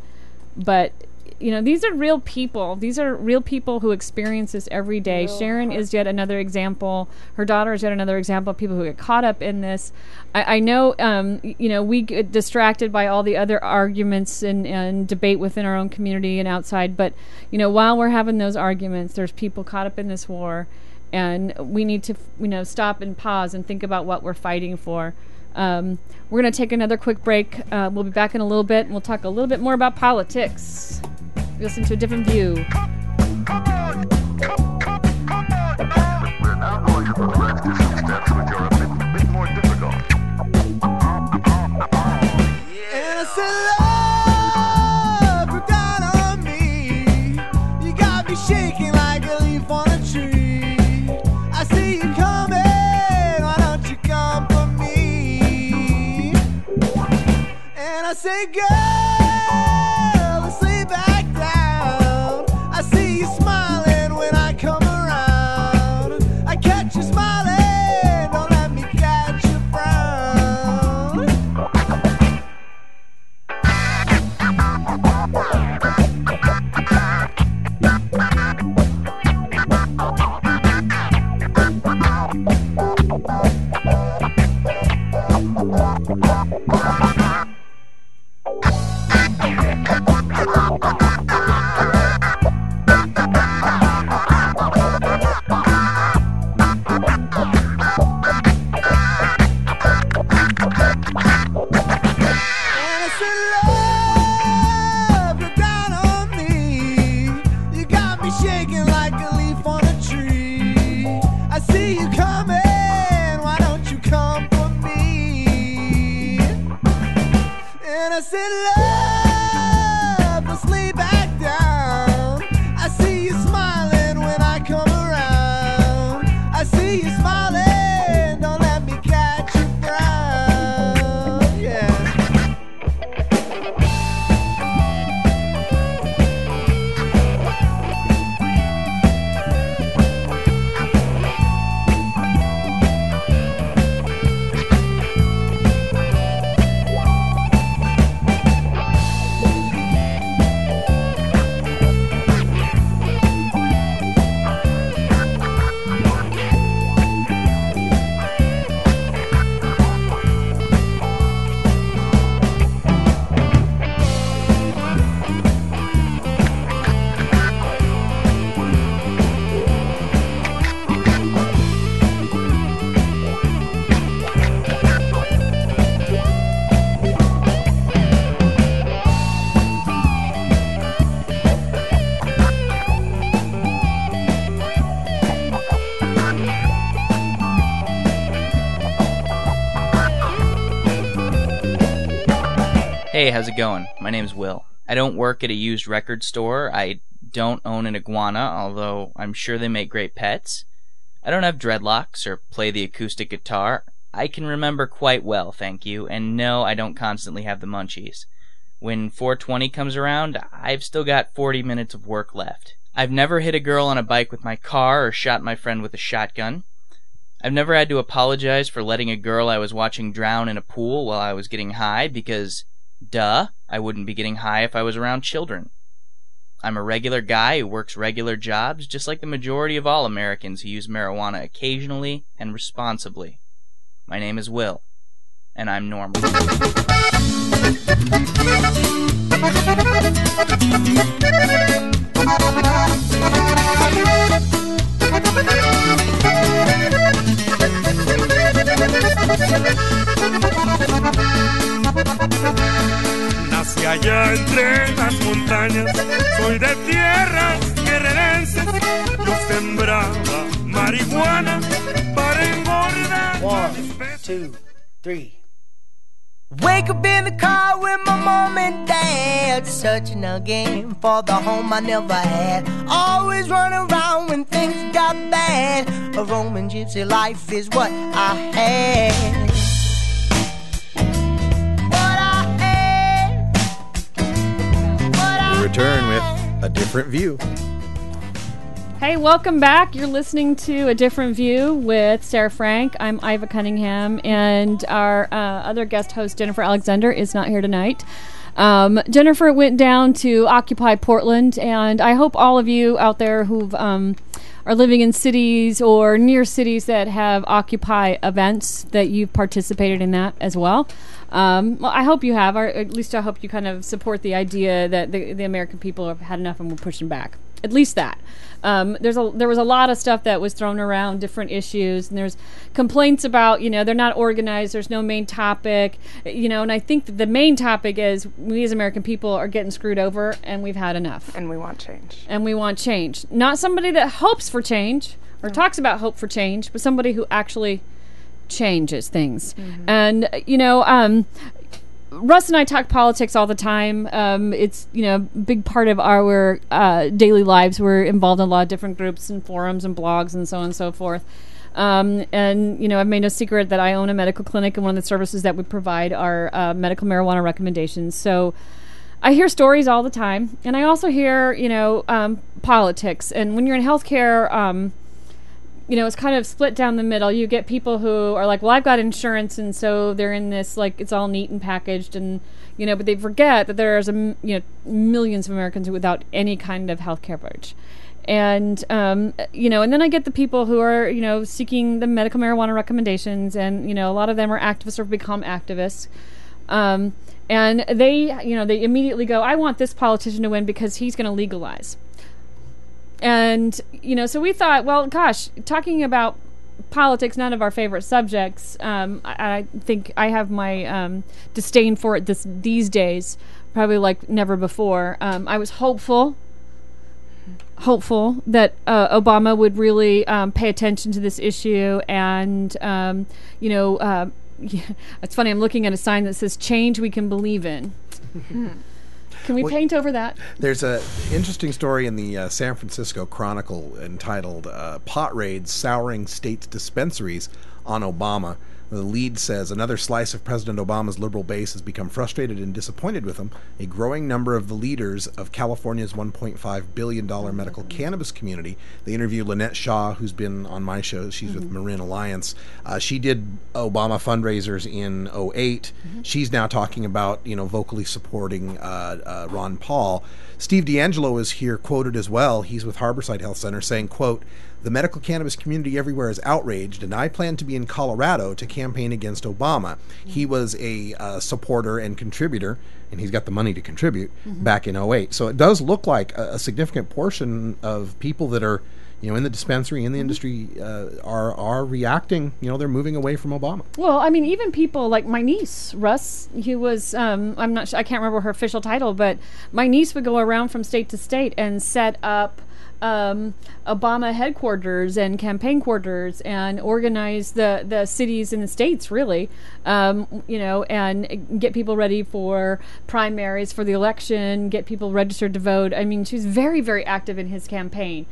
S3: But these are real people. These are real people who experience this every day. Sharon is yet another example. Her daughter is yet another example of people who get caught up in this. I know, we get distracted by all the other arguments and debate within our own community and outside. But, while we're having those arguments, there's people caught up in this war. And we need to, stop and pause and think about what we're fighting for. We're going to take another quick break. We'll be back in a little bit, and we'll talk a little bit more about politics. Listen to A Different View.
S8: We're now going to progress to some steps which are a bit more difficult.
S9: And I said, love, you're down on me. You got me shaking like a leaf on a tree. I see you coming, why don't you come for me? And I say, girl, let's lay back down. I see you smiling when I come around. I catch you smiling, don't let me catch you frown.
S10: Hey, how's it going? My name's Will. I don't work at a used record store. I don't own an iguana, although I'm sure they make great pets. I don't have dreadlocks or play the acoustic guitar. I can remember quite well, thank you, and no, I don't constantly have the munchies. When 420 comes around, I've still got 40 minutes of work left. I've never hit a girl on a bike with my car or shot my friend with a shotgun. I've never had to apologize for letting a girl I was watching drown in a pool while I was getting high because, duh, I wouldn't be getting high if I was around children. I'm a regular guy who works regular jobs, just like the majority of all Americans who use marijuana occasionally and responsibly. My name is Will, and I'm normal.
S11: Nací allá entre las montañas, soy de tierras guerrerenses. Yo sembraba marihuana para engordar.
S9: 1, 2, 3. Wake up in the car with my mom and dad, searching again for the home I never had. Always running around when things got bad. A Roman gypsy life is what I had.
S2: We return with A Different View.
S3: Hey, welcome back. You're listening to A Different View with Sarah Frank. I'm Iva Cunningham, and our other guest host, Jennifer Alexander, is not here tonight. Jennifer went down to Occupy Portland, and I hope all of you out there who are living in cities or near cities that have Occupy events, that you've participated in that as well. Well, I hope you have, or at least I hope you kind of support the idea that the American people have had enough and we're pushing back. At least that. There was a lot of stuff that was thrown around, different issues, and there's complaints about, they're not organized, there's no main topic, and I think that the main topic is we as American people are getting screwed over and we've had enough.
S4: And we want change.
S3: And we want change. Not somebody that hopes for change or talks about hope for change, but somebody who actually changes things. And, Russ and I talk politics all the time. It's, a big part of our daily lives. We're involved in a lot of different groups and forums and blogs and so on and so forth. And, I've made no secret that I own a medical clinic, and one of the services that we provide are medical marijuana recommendations. So I hear stories all the time, and I also hear, politics. And when you're in healthcare, it's kind of split down the middle. You get people who are like, well, I've got insurance, and so they're in this, like, it's all neat and packaged, and, but they forget that there's, millions of Americans without any kind of health coverage. And, and then I get the people who are, seeking the medical marijuana recommendations, and, a lot of them are activists or become activists. And they immediately go, I want this politician to win because he's going to legalize. And, so we thought, well, gosh, talking about politics, none of our favorite subjects, I think I have my disdain for it these days, probably like never before. I was hopeful that Obama would really pay attention to this issue. And, it's funny, I'm looking at a sign that says, change we can believe in. Can we paint over that?
S2: There's an interesting story in the San Francisco Chronicle entitled Pot Raids Souring States Dispensaries on Obama. The lead says, another slice of President Obama's liberal base has become frustrated and disappointed with him. A growing number of the leaders of California's $1.5 billion medical cannabis community. They interview Lynette Shaw, who's been on my show. She's with Marin Alliance. She did Obama fundraisers in 2008. She's now talking about, vocally supporting Ron Paul. Steve D'Angelo is here quoted as well. He's with Harborside Health Center saying, quote, the medical cannabis community everywhere is outraged, and I plan to be in Colorado to campaign against Obama. He was a supporter and contributor, and he's got the money to contribute back in 2008. So it does look like a significant portion of people that are, in the dispensary, in the industry, are reacting. They're moving away from Obama.
S3: Well, I mean, even people like my niece, Russ, who was, I'm not sure, I can't remember her official title, but my niece would go around from state to state and set up Obama headquarters and campaign quarters and organize the cities and the states, really, and get people ready for primaries for the election, get people registered to vote. I mean, she was very, very active in his campaign.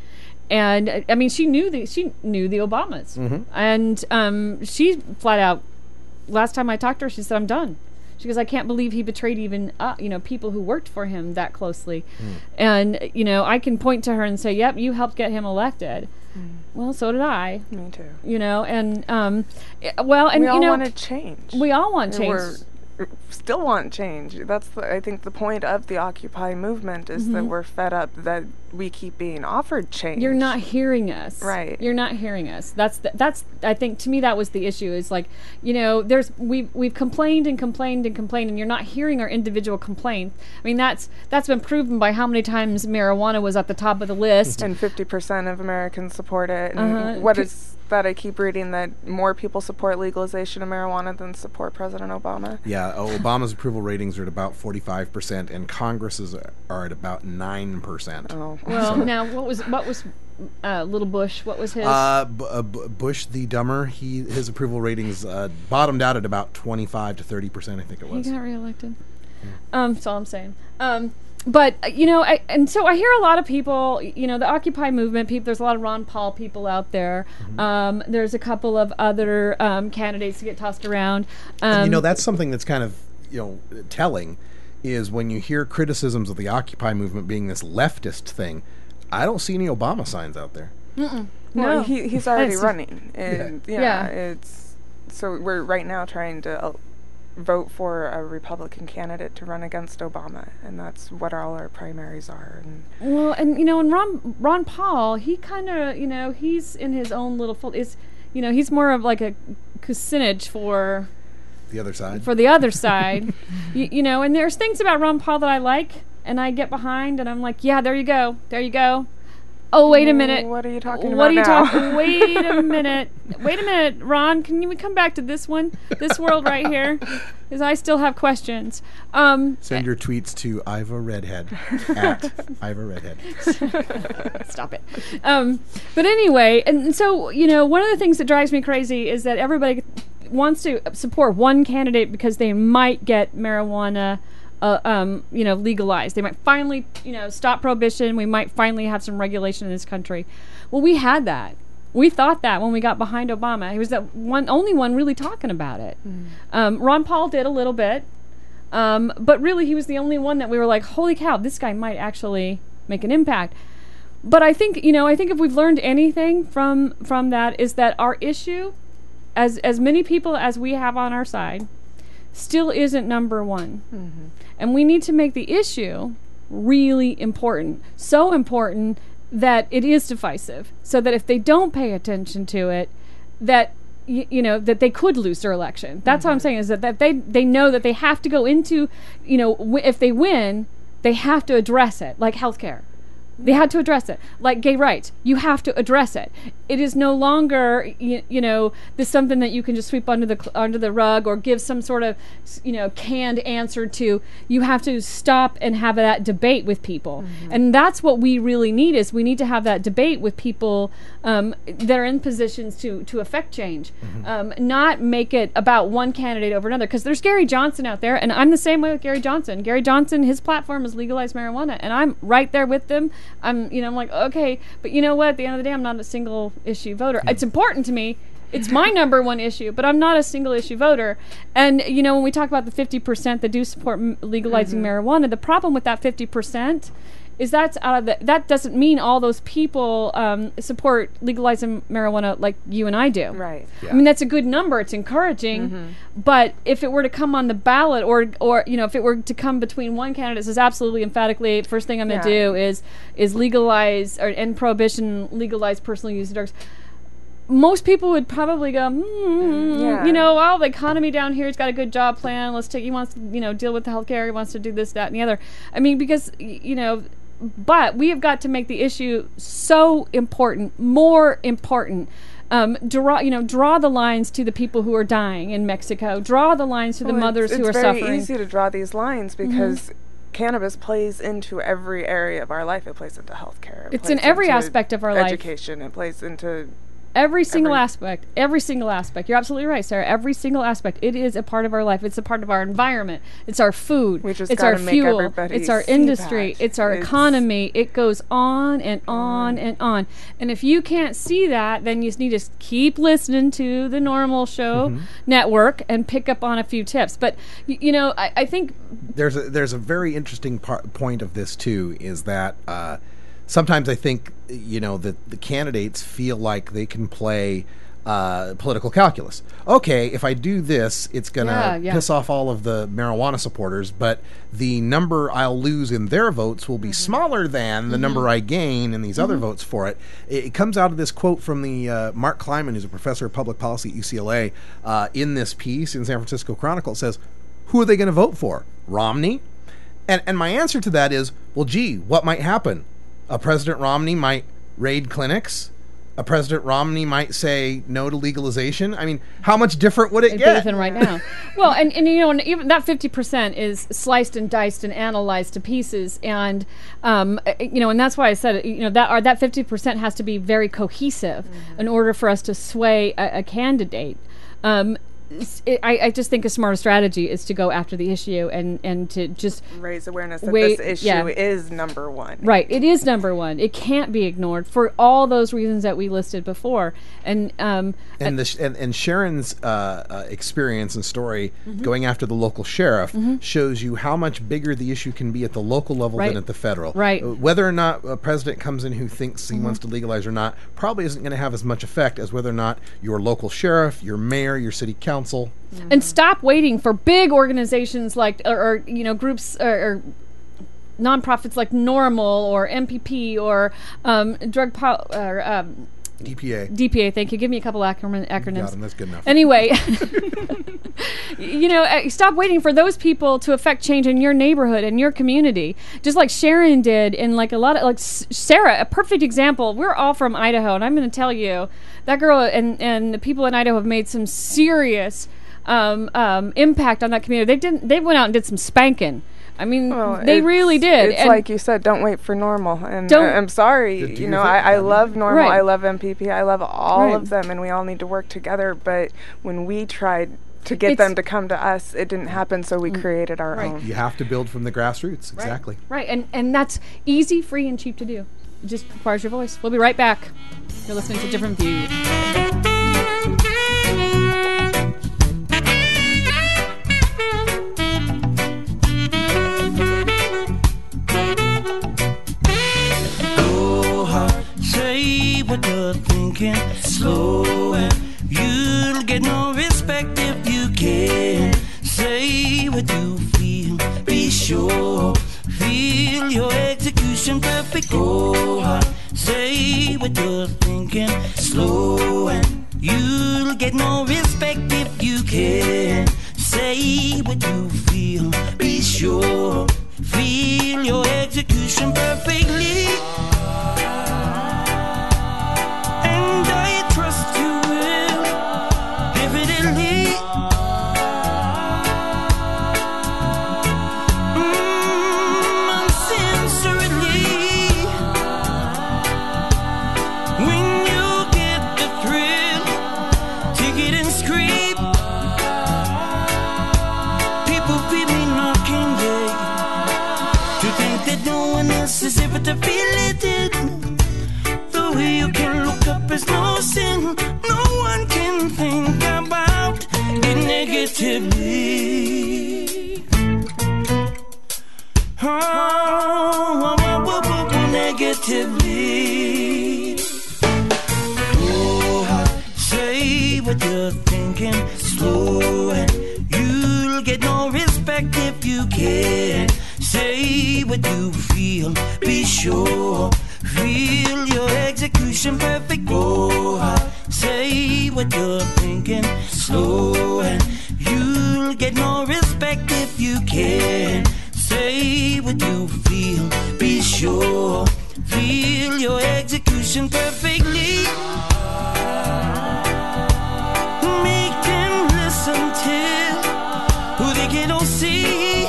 S3: And I mean, she knew the Obamas, and she flat out, last time I talked to her, she said, "I'm done." She goes, "I can't believe he betrayed even people who worked for him that closely." And I can point to her and say, "Yep, you helped get him elected." Well, so did I.
S4: Me too.
S3: And well, and
S4: we all want to change.
S3: We all want change.
S4: We still want change. That's I think the point of the Occupy movement is that we're fed up that we keep being offered change.
S3: You're not hearing us.
S4: Right.
S3: You're not hearing us. That's I think, to me, that was the issue, is like, we've complained and complained and complained, and you're not hearing our individual complaints. I mean, that's been proven by how many times marijuana was at the top of the list.
S4: And 50% of Americans support it. And what is that I keep reading, that more people support legalization of marijuana than support President Obama?
S2: Yeah, Obama's approval ratings are at about 45%, and Congress's are at about 9%.
S3: Oh, well, now what was Little Bush? What was his?
S2: Bush the Dumber. His approval ratings bottomed out at about 25 to 30%. I think it was.
S3: He got reelected. That's all I'm saying. But, so I hear a lot of people, the Occupy movement people, there's a lot of Ron Paul people out there. There's a couple of other candidates that get tossed around.
S2: And, that's something that's kind of, telling, is when you hear criticisms of the Occupy movement being this leftist thing, I don't see any Obama signs out there.
S3: No.
S4: Well, he's already running. And, it's... So we're right now trying to vote for a Republican candidate to run against Obama, and that's what all our primaries are. And
S3: well, and you know, and Ron Paul, he kind of, you know, he's in his own little fold. You know, he's more of like a Kucinich for
S2: the other side.
S3: For the other side, you know, and there's things about Ron Paul that I like, and I get behind, and I'm like, yeah, there you go. Oh, wait a minute.
S4: What are you talking
S3: about
S4: now?
S3: Wait a minute. Wait a minute, Ron. Can we come back to this one? This world right here? Because I still have questions.
S2: Send your tweets to Iva Redhead, at Iva Redhead.
S3: Stop it. But anyway, and so, you know, one of the things that drives me crazy is that everybody wants to support one candidate because they might get marijuana you know, legalized. They might finally, you know, stop prohibition. We might finally have some regulation in this country. Well, we had that. We thought that when we got behind Obama. He was the only one really talking about it. Ron Paul did a little bit, but really he was the only one that we were like, holy cow, this guy might actually make an impact. But I think, you know, if we've learned anything from that is that our issue, as many people as we have on our side, still isn't number one. And we need to make the issue really important. So important that it is divisive. So that if they don't pay attention to it, that, you know, that they could lose their election. That's what I'm saying, is that they know that they have to go into, you know, if they win, they have to address it, like healthcare. They had to address it. Like gay rights, you have to address it. It is no longer, you know, this something that you can just sweep under the rug or give some sort of, you know, canned answer to. You have to stop and have that debate with people, and that's what we really need. Is we need to have that debate with people that are in positions to affect change, not make it about one candidate over another. Because there's Gary Johnson out there, and I'm the same way with Gary Johnson. Gary Johnson, his platform is legalize marijuana, and I'm right there with them. I'm like, okay, but you know what? At the end of the day, I'm not a single issue voter. It's important to me. It's my number one issue, but I'm not a single issue voter. And, you know, when we talk about the 50% that do support legalizing marijuana, the problem with that 50% is that's out of that doesn't mean all those people support legalizing marijuana like you and I do.
S4: Right.
S2: Yeah.
S3: I mean, that's a good number. It's encouraging. But if it were to come on the ballot or you know, if it were to come between one candidate that says absolutely emphatically, first thing I'm going to do is legalize or end prohibition, legalize personal use of drugs, most people would probably go, you know, oh, the economy down here has got a good job plan. He wants to, you know, deal with the healthcare. He wants to do this, that, and the other. I mean, because, you know, but we have got to make the issue so important, more important. Draw the lines to the people who are dying in Mexico. Draw the lines to the mothers who are suffering.
S4: It's very easy to draw these lines because cannabis plays into every area of our life. It plays into healthcare.
S3: It's in every aspect of our life.
S4: Education. It plays into
S3: every single aspect. You're absolutely right, Sarah. Every single aspect. It is a part of our life. It's a part of our environment. It's our food. It's our fuel. It's our industry. It's our economy. It goes on and on and on. And if you can't see that, then you need to keep listening to the Normal Show network and pick up on a few tips. But you know, I think
S2: there's a very interesting point of this too. Is that sometimes I think, you know, that the candidates feel like they can play political calculus. Okay, if I do this, it's going to piss off all of the marijuana supporters, but the number I'll lose in their votes will be smaller than the number I gain in these other votes for it. It comes out of this quote from the Mark Kleiman, who's a professor of public policy at UCLA, in this piece in San Francisco Chronicle. It says, who are they going to vote for? Romney? And my answer to that is, well, gee, what might happen? A President Romney might raid clinics. A President Romney might say no to legalization. I mean, how much different would it get?
S3: Than right now. Well, and you know, and even that 50% is sliced and diced and analyzed to pieces, and you know, and that's why I said, you know, that 50% has to be very cohesive in order for us to sway a candidate. I just think a smarter strategy is to go after the issue and to just
S4: raise awareness that this issue is number one.
S3: Right, it is number one. It can't be ignored for all those reasons that we listed before. And
S2: Sharon's experience and story going after the local sheriff shows you how much bigger the issue can be at the local level than at the federal.
S3: Right.
S2: Whether or not a president comes in who thinks he wants to legalize or not probably isn't going to have as much effect as whether or not your local sheriff, your mayor, your city council, counsel.
S3: And stop waiting for big organizations like, or groups or nonprofits like Normal or MPP or DPA. Thank you. Give me a couple acronyms.
S2: Got 'em, that's good enough.
S3: Anyway, stop waiting for those people to affect change in your neighborhood and your community. Just like Sharon did, and like a lot of Sarah, a perfect example. We're all from Idaho, and I'm going to tell you that girl and the people in Idaho have made some serious impact on that community. They went out and did some spanking. I mean, they really did.
S4: It's like you said, don't wait for Normal. And I'm sorry, I love Normal,
S3: Right.
S4: I love MPP, I love all of them, and we all need to work together. But when we tried to get them to come to us, it didn't happen, so we created our own.
S2: You have to build from the grassroots. Exactly.
S3: Right, and that's easy, free, and cheap to do. It just requires your voice. We'll be right back. You're listening to Different Views.
S12: Say what you're thinking, slow, and you'll get no respect if you can. Say what you feel, be sure, feel your execution perfect. Go hard, say what you're thinking, slow, and you'll get no respect if you can. Say what you feel, be sure, feel your execution perfectly. As if to feel it, the way you can look up is no sin. No one can think about it negatively. Negatively. Oh, say what you're thinking, slow, and you'll get no respect if you can. Say what you feel, be sure, feel your execution perfect. Go hard, say what you're thinking, slow, and you'll get no respect if you can. Say what you feel, be sure, feel your execution perfectly. Make them listen till who they can all see.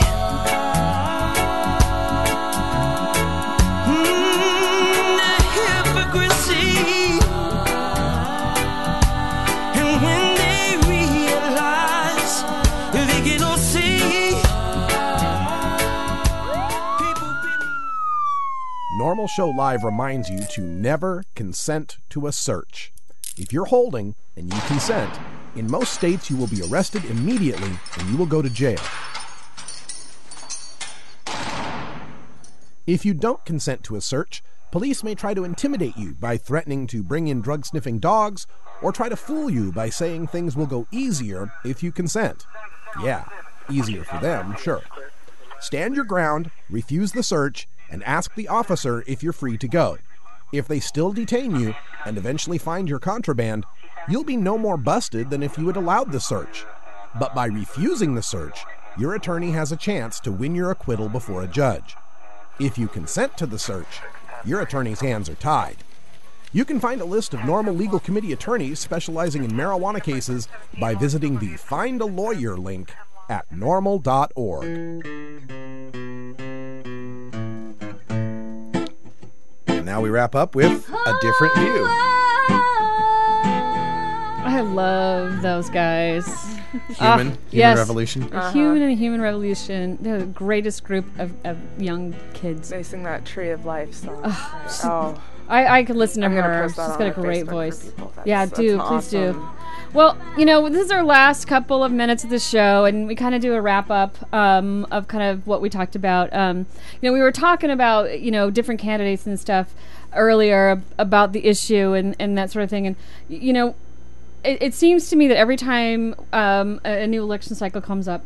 S2: Normal Show Live reminds you to never consent to a search. If you're holding and you consent, in most states you will be arrested immediately and you will go to jail. If you don't consent to a search, police may try to intimidate you by threatening to bring in drug-sniffing dogs or try to fool you by saying things will go easier if you consent. Yeah, easier for them, sure. Stand your ground, refuse the search, and ask the officer if you're free to go. If they still detain you and eventually find your contraband, you'll be no more busted than if you had allowed the search. But by refusing the search, your attorney has a chance to win your acquittal before a judge. If you consent to the search, your attorney's hands are tied. You can find a list of Normal Legal Committee attorneys specializing in marijuana cases by visiting the Find a Lawyer link at normal.org. Now we wrap up with A Different View.
S3: I love those guys.
S2: Human Revolution.
S3: Human and Human Revolution. They're the greatest group of young kids.
S4: They sing that Tree of Life song.
S3: I could listen to
S4: I'm
S3: her.
S4: She's
S3: got a great
S4: Facebook
S3: voice.
S4: That's
S3: please
S4: awesome.
S3: do. Well, this is our last couple of minutes of the show, and we kind of do a wrap up of kind of what we talked about. We were talking about different candidates and stuff earlier about the issue and that sort of thing, and it seems to me that every time a new election cycle comes up,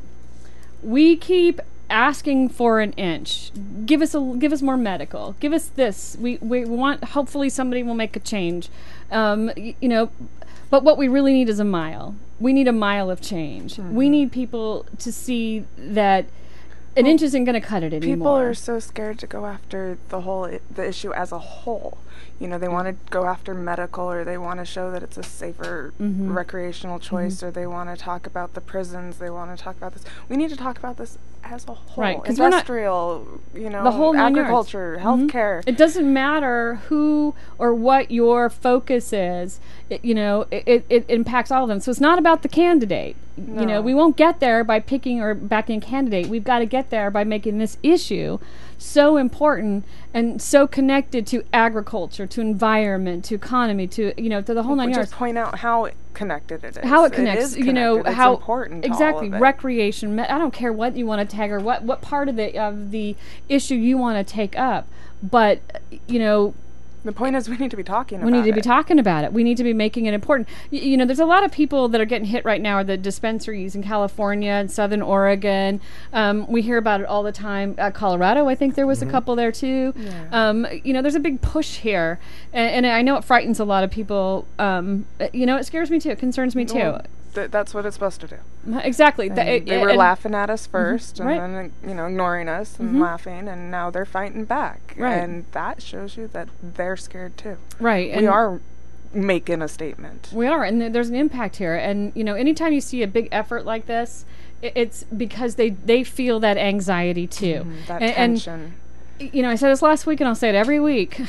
S3: we keep asking for an inch. Give us more medical. Give us this. We want. Hopefully, somebody will make a change. But what we really need is a mile. We need a mile of change. We need people to see that an inch isn't going to cut it anymore.
S4: People are so scared to go after the issue as a whole. They want to go after medical, or they want to show that it's a safer recreational choice, or they want to talk about the prisons. They want to talk about this. We need to talk about this as a whole.
S3: Right,
S4: industrial,
S3: the whole
S4: agriculture, healthcare.
S3: It doesn't matter who or what your focus is. It impacts all of them. So it's not about the candidate.
S4: No.
S3: We won't get there by picking or backing a candidate. We've got to get there by making this issue so important and so connected to agriculture, to environment, to economy, to the whole 9 yards.
S4: Just point out how connected it is.
S3: How it connects,
S4: it is connected. It's
S3: how
S4: important.
S3: Exactly,
S4: to all of it.
S3: recreation. I don't care what you want to tag or what part of the issue you want to take up, but
S4: the point is we need to be talking about it.
S3: We need to be talking about it. We need to be making it important. There's a lot of people that are getting hit right now are the dispensaries in California and Southern Oregon. We hear about it all the time. Colorado, I think there was a couple there too. Yeah. There's a big push here. And I know it frightens a lot of people. It scares me too. It concerns me too.
S4: That's what it's supposed to do.
S3: Exactly.
S4: They were laughing at us first, and then ignoring us and laughing, and now they're fighting back.
S3: Right.
S4: And that shows you that they're scared too.
S3: Right.
S4: We are making a statement.
S3: We are, and there's an impact here. And anytime you see a big effort like this, it's because they feel that anxiety too.
S4: That tension.
S3: And I said this last week, and I'll say it every week.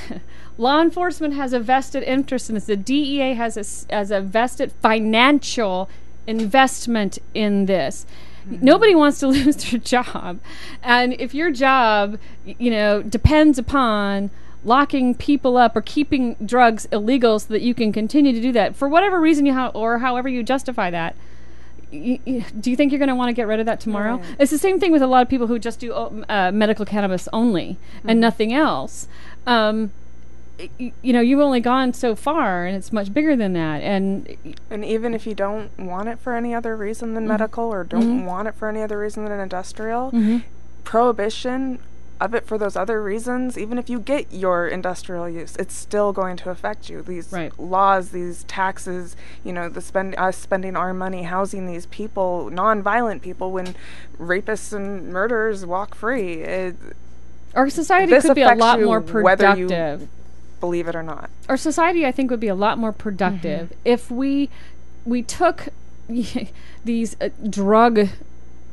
S3: Law enforcement has a vested interest in this. The DEA has a vested financial investment in this. Nobody wants to lose their job. And if your job, depends upon locking people up or keeping drugs illegal so that you can continue to do that, for whatever reason or however you justify that, do you think you're going to want to get rid of that tomorrow? Right. It's the same thing with a lot of people who just do medical cannabis only and nothing else. You've only gone so far, and it's much bigger than that. And
S4: even if you don't want it for any other reason than medical, or don't want it for any other reason than industrial, prohibition of it for those other reasons, even if you get your industrial use, it's still going to affect you. These laws, these taxes, us spending our money housing these people, non-violent people, when rapists and murderers walk free.
S3: Our society could be a lot more productive.
S4: Whether you believe it or not.
S3: Our society, I think, would be a lot more productive if we took these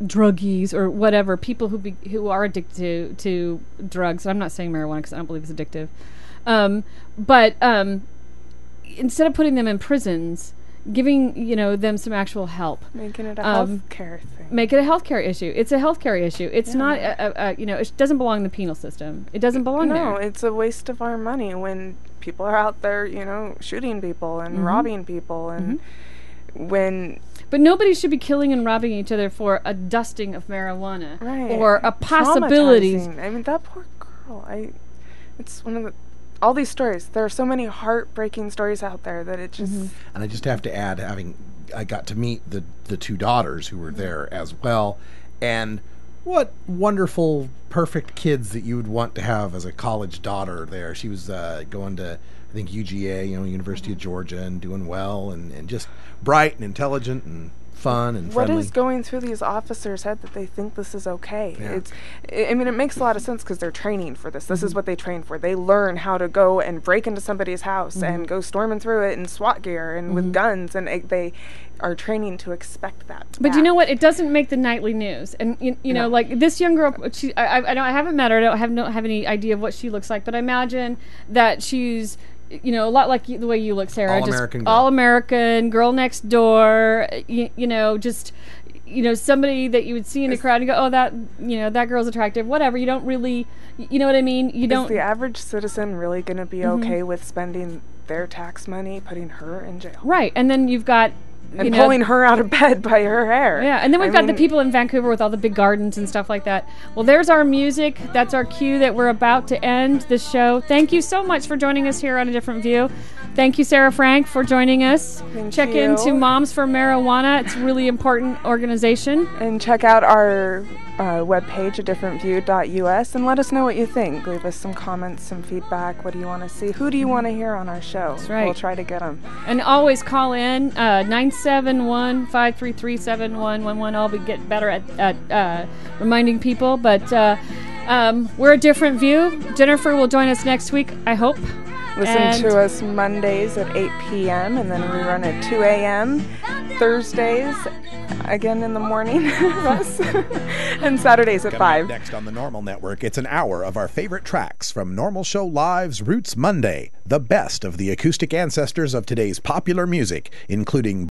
S3: druggies or whatever, people who are addicted to drugs. I'm not saying marijuana because I don't believe it's addictive. But instead of putting them in prisons, giving them some actual help,
S4: making it a healthcare thing.
S3: Make it a healthcare issue. It's a healthcare issue. It's not it doesn't belong in the penal system. It doesn't belong there.
S4: No, it's a waste of our money when people are out there, shooting people and robbing people, and
S3: But nobody should be killing and robbing each other for a dusting of marijuana,
S4: right?
S3: Or a possibilities.
S4: I mean, that poor girl. It's one of all these stories. There are so many heartbreaking stories out there that it just.
S2: And I just have to add, I got to meet the two daughters who were there as well, and what wonderful, perfect kids that you would want to have as a college daughter there. She was going to, I think, UGA, University of Georgia, and doing well, and just bright and intelligent and fun and friendly.
S4: What is going through these officers' head that they think this is okay?
S2: Yeah.
S4: It makes a lot of sense because they're training for this. This is what they train for. They learn how to go and break into somebody's house and go storming through it in SWAT gear and with guns, and they are training to expect that.
S3: But you know what? It doesn't make the nightly news. And you know, like this young girl, I haven't met her. I don't have any idea of what she looks like. But I imagine that she's, a lot like the way you look, Sarah.
S2: All-American
S3: girl. All-American, girl next door, somebody that you would see in the crowd and go, oh, that girl's attractive, whatever. You don't really, you know what I mean?
S4: Is the average citizen really going to be okay with spending their tax money, putting her in jail?
S3: Right, and then you've got...
S4: And pulling her out of bed by her hair.
S3: Yeah, and then we've got the people in Vancouver with all the big gardens and stuff like that. Well, there's our music. That's our cue that we're about to end the show. Thank you so much for joining us here on A Different View. Thank you, Sarah Frank, for joining us. Check
S4: you.
S3: into Moms for Marijuana. It's a really important organization.
S4: And check out our webpage, adifferentview.us, and let us know what you think. Leave us some comments, some feedback. What do you want to see? Who do you want to hear on our show?
S3: That's right.
S4: We'll try to get them.
S3: And always call in 971-533-7111. I'll get better at reminding people. But we're a different view. Jennifer will join us next week, I hope.
S4: Listen to us Mondays at 8 p.m. and then we run at 2 a.m. Thursdays again in the morning, and Saturdays at 5.
S2: Next on the Normal Network, it's an hour of our favorite tracks from Normal Show Live's Roots Monday, the best of the acoustic ancestors of today's popular music, including